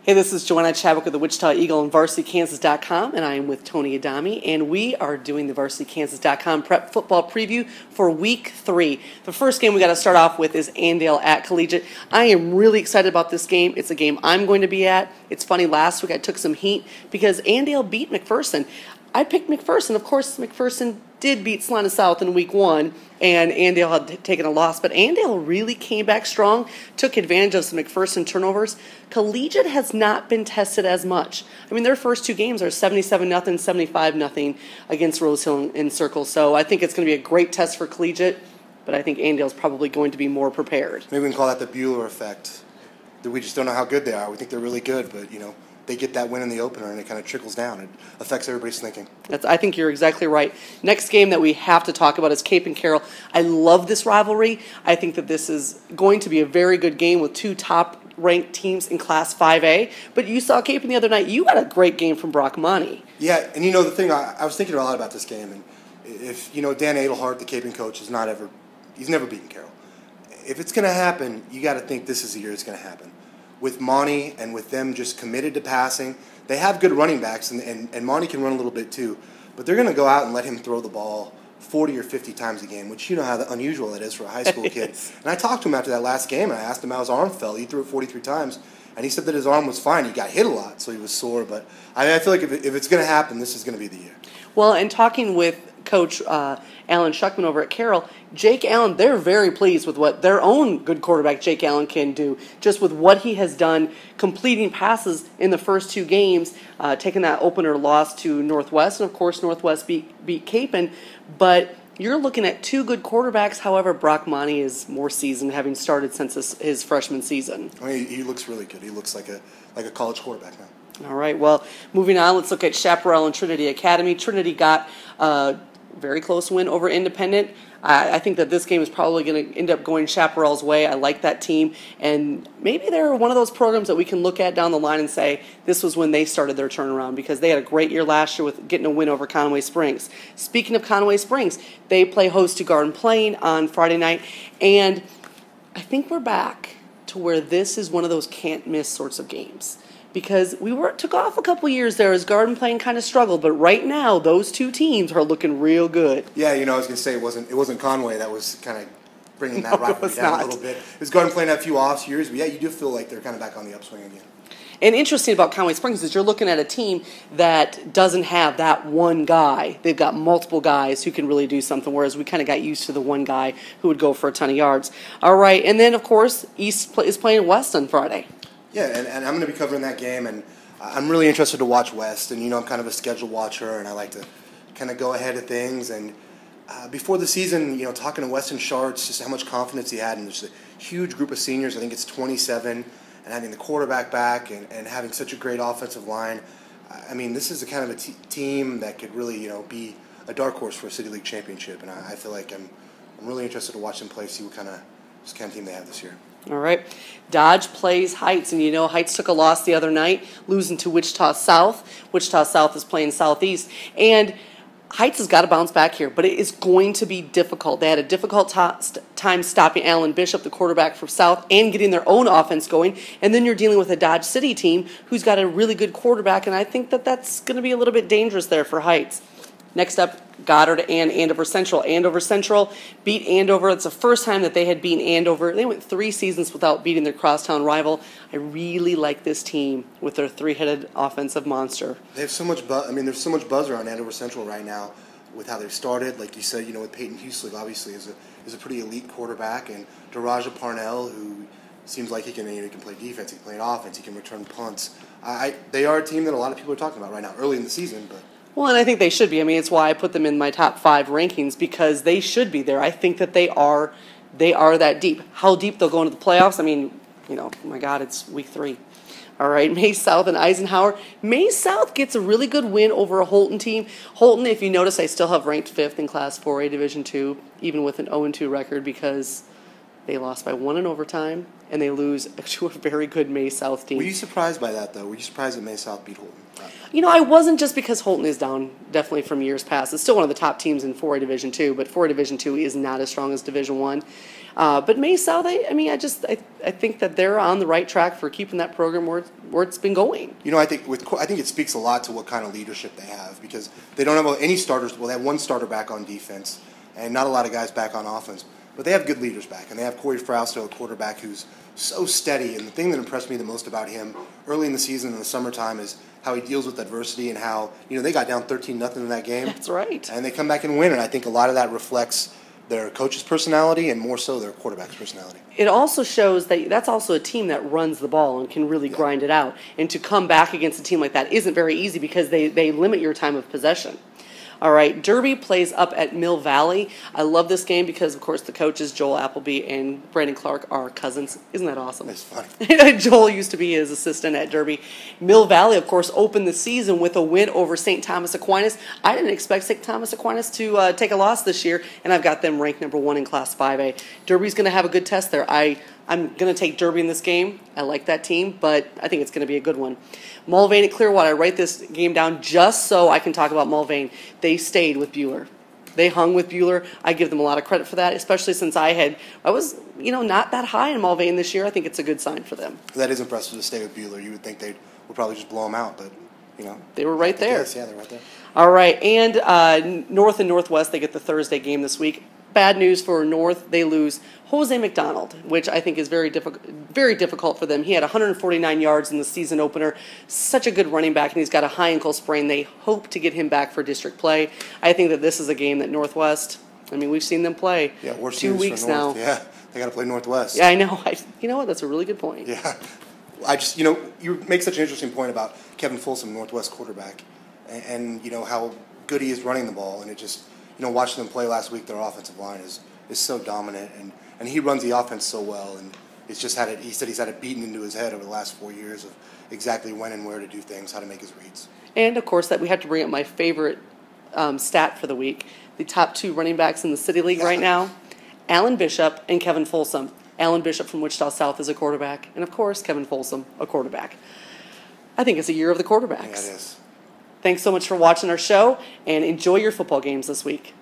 Hey, this is Joanna Chadwick of the Wichita Eagle and VarsityKansas.com, and I am with Tony Adame, and we are doing the VarsityKansas.com prep football preview for Week 3. The first game we got to start off with is Andale at Collegiate. I am really excited about this game. It's a game I'm going to be at. It's funny, last week I took some heat because Andale beat McPherson. I picked McPherson. Of course, McPherson did beat Salina South in Week 1, and Andale had taken a loss. But Andale really came back strong, took advantage of some McPherson turnovers. Collegiate has not been tested as much. I mean, their first two games are 77-0, 75-0 against Rose Hill in Circle. So I think it's going to be a great test for Collegiate, but I think Andale's probably going to be more prepared. Maybe we can call that the Bueller effect. That we just don't know how good they are. We think they're really good, but, they get that win in the opener and it kind of trickles down. It affects everybody's thinking. I think you're exactly right. Next game that we have to talk about is Cape and Carroll. I love this rivalry. I think that this is going to be a very good game with two top-ranked teams in Class 5A. But you saw Cape the other night. You got a great game from Brock Monty. Yeah, and the thing, I was thinking a lot about this game. And if, Dan Adelhart, the Cape coach, he's never beaten Carroll. If it's going to happen, you got to think this is the year it's going to happen. With Monty and with them just committed to passing, they have good running backs, and Monty can run a little bit too. But they're going to go out and let him throw the ball 40 or 50 times a game, which you know how unusual it is for a high school kid. And I talked to him after that last game, and I asked him how his arm felt. He threw it 43 times, and he said that his arm was fine. He got hit a lot, so he was sore. But I feel like if it's going to happen, this is going to be the year. Well, and talking with Coach Alan Shuckman over at Carroll, Jake Allen, they're very pleased with what their own good quarterback, Jake Allen, can do, just with what he has done, completing passes in the first two games, taking that opener loss to Northwest, and of course Northwest beat Kapaun, but you're looking at two good quarterbacks. However, Brock Monty is more seasoned, having started since his freshman season. I mean, he looks really good. He looks like a college quarterback now. All right, well, moving on, let's look at Chaparral and Trinity Academy. Trinity got a very close win over Independent. I think that this game is probably going to end up going Chaparral's way. I like that team, and maybe they're one of those programs that we can look at down the line and say this was when they started their turnaround, because they had a great year last year with getting a win over Conway Springs. Speaking of Conway Springs, they play host to Garden Plain on Friday night, and I think we're back to where this is one of those can't-miss sorts of games. Because took off a couple years there as Garden Plain kind of struggled, but right now those two teams are looking real good. Yeah, I was going to say it wasn't Conway that was kind of bringing that rivalry down a little bit. It was Garden Plain had a few off years, but yeah, you do feel like they're kind of back on the upswing again. And interesting about Conway Springs is you're looking at a team that doesn't have that one guy. They've got multiple guys who can really do something, whereas we kind of got used to the one guy who would go for a ton of yards. All right, and then, of course, East is playing West on Friday. Yeah, and I'm going to be covering that game, and I'm really interested to watch West. And, I'm kind of a schedule watcher, and I like to kind of go ahead of things. And before the season, talking to Weston Sharts, just how much confidence he had, and there's a huge group of seniors. I think it's 27, and having the quarterback back and having such a great offensive line. I mean, this is the kind of a team that could really, be a dark horse for a City League championship. And I feel like I'm really interested to watch them play, see what kind of team they have this year. All right. Dodge plays Heights, and Heights took a loss the other night, losing to Wichita South. Wichita South is playing Southeast, and Heights has got to bounce back here, but it is going to be difficult. They had a difficult time stopping Alan Bishop, the quarterback from South, and getting their own offense going, and then you're dealing with a Dodge City team who's got a really good quarterback, and I think that that's going to be a little bit dangerous there for Heights. Next up, Goddard and Andover Central. Andover Central beat Andover. It's the first time that they had beaten Andover. They went 3 seasons without beating their crosstown rival. I really like this team with their three-headed offensive monster. They have so much buzz. I mean, there's so much buzz around Andover Central right now with how they've started. Like you said, with Peyton Huselig, obviously, is a pretty elite quarterback, and Daraja Parnell, who seems like he can play defense, he can play offense, he can return punts. They are a team that a lot of people are talking about right now, early in the season, but. Well, and I think they should be. I mean, it's why I put them in my top 5 rankings, because they should be there. I think that they are that deep. How deep they'll go into the playoffs, I mean, oh my God, it's week 3. All right, Maize South and Eisenhower. Maize South gets a really good win over a Holton team. Holton, if you notice, I still have ranked 5th in Class 4A Division II, even with an 0-2 record, because they lost by 1 in overtime, and they lose to a very good Maize South team. Were you surprised by that, though? Were you surprised that Maize South beat Holton? I wasn't, just because Holton is down definitely from years past. It's still one of the top teams in 4A Division II, but 4A Division II is not as strong as Division I. But Maize South, I think that they're on the right track for keeping that program where it's been going. I think it speaks a lot to what kind of leadership they have, because they don't have any starters. Well, they have one starter back on defense, and not a lot of guys back on offense. But they have good leaders back, and they have Corey Frausto, a quarterback who's so steady. And the thing that impressed me the most about him early in the season in the summertime is how he deals with adversity, and how they got down 13-0 in that game. That's right. And they come back and win, and I think a lot of that reflects their coach's personality and more so their quarterback's personality. It also shows that that's also a team that runs the ball and can really grind it out. And to come back against a team like that isn't very easy, because they limit your time of possession. All right, Derby plays up at Mill Valley. I love this game because, of course, the coaches, Joel Appleby and Brandon Clark, are cousins. Isn't that awesome? That's funny. Joel used to be his assistant at Derby. Mill Valley, of course, opened the season with a win over St. Thomas Aquinas. I didn't expect St. Thomas Aquinas to take a loss this year, and I've got them ranked number 1 in Class 5A. Derby's going to have a good test there. I'm going to take Derby in this game. I like that team, but I think it's going to be a good one. Mulvane at Clearwater. I write this game down just so I can talk about Mulvane. They stayed with Buhler. They hung with Buhler. I give them a lot of credit for that, especially since I was not that high in Mulvane this year. I think it's a good sign for them. That is impressive to stay with Buhler. You would think they would probably just blow them out, but they were right there. Yeah, they're right there. All right, and North and Northwest, they get the Thursday game this week. Bad news for North, they lose Jose McDonald, which I think is very difficult for them. He had 149 yards in the season opener. Such a good running back, and he's got a high ankle sprain. They hope to get him back for district play. I think that this is a game that Northwest, we've seen them play 2 weeks now. Yeah, they got to play Northwest. Yeah, I know. You know what? That's a really good point. Yeah. You make such an interesting point about Kevin Folsom, Northwest quarterback, and how good he is running the ball, and it just, watching them play last week, their offensive line is so dominant, and he runs the offense so well, and it's just he said he's had it beaten into his head over the last 4 years of exactly when and where to do things, how to make his reads. And, of course, that we have to bring up my favorite stat for the week. The top 2 running backs in the City League right now, Alan Bishop and Kevin Folsom. Alan Bishop from Wichita South is a quarterback, and, of course, Kevin Folsom, a quarterback. I think it's a year of the quarterbacks. Yeah, it is. Thanks so much for watching our show, and enjoy your football games this week.